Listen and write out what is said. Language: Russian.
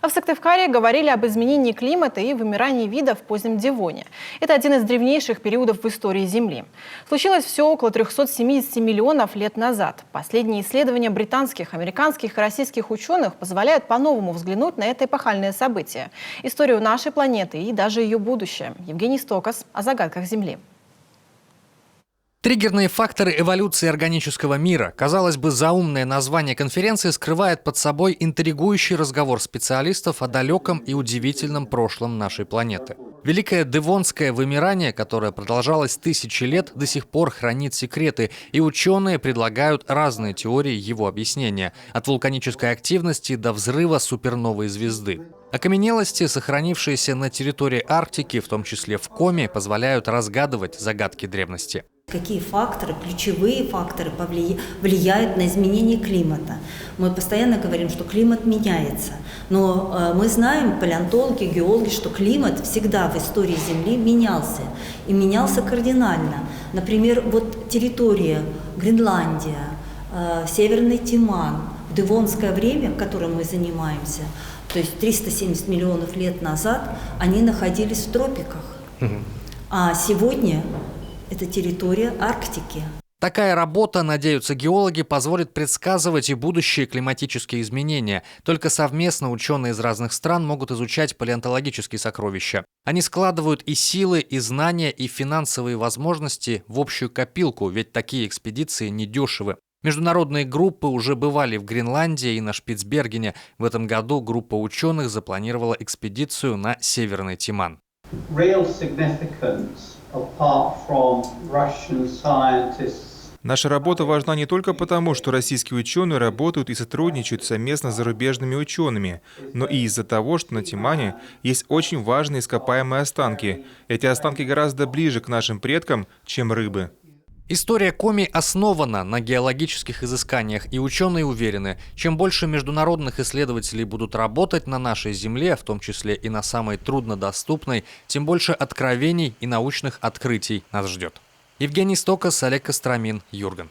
А в Сыктывкаре говорили об изменении климата и вымирании видов в позднем Девоне. Это один из древнейших периодов в истории Земли. Случилось все около 370 миллионов лет назад. Последние исследования британских, американских и российских ученых позволяют по-новому взглянуть на это эпохальное событие, историю нашей планеты и даже ее будущее. Евгений Стокас о загадках Земли. Триггерные факторы эволюции органического мира. Казалось бы, заумное название конференции скрывает под собой интригующий разговор специалистов о далеком и удивительном прошлом нашей планеты. Великое Девонское вымирание, которое продолжалось тысячи лет, до сих пор хранит секреты, и ученые предлагают разные теории его объяснения, от вулканической активности до взрыва суперновой звезды. Окаменелости, сохранившиеся на территории Арктики, в том числе в Коми, позволяют разгадывать загадки древности. Какие факторы, ключевые факторы влияют на изменение климата? Мы постоянно говорим, что климат меняется, но мы знаем, палеонтологи, геологи, что климат всегда в истории Земли менялся, и менялся кардинально. Например, вот территория Гренландия, Северный Тиман, в Девонское время, которым мы занимаемся, то есть 370 миллионов лет назад, они находились в тропиках, а сегодня это территория Арктики. Такая работа, надеются геологи, позволит предсказывать и будущие климатические изменения. Только совместно ученые из разных стран могут изучать палеонтологические сокровища. Они складывают и силы, и знания, и финансовые возможности в общую копилку, ведь такие экспедиции недешевы. Международные группы уже бывали в Гренландии и на Шпицбергене. В этом году группа ученых запланировала экспедицию на Северный Тиман. Наша работа важна не только потому, что российские ученые работают и сотрудничают совместно с зарубежными учеными, но и из-за того, что на Тимане есть очень важные ископаемые останки. Эти останки гораздо ближе к нашим предкам, чем рыбы. История Коми основана на геологических изысканиях, и ученые уверены, чем больше международных исследователей будут работать на нашей Земле, в том числе и на самой труднодоступной, тем больше откровений и научных открытий нас ждет. Евгений Стокас, Олег Костромин, Юрган.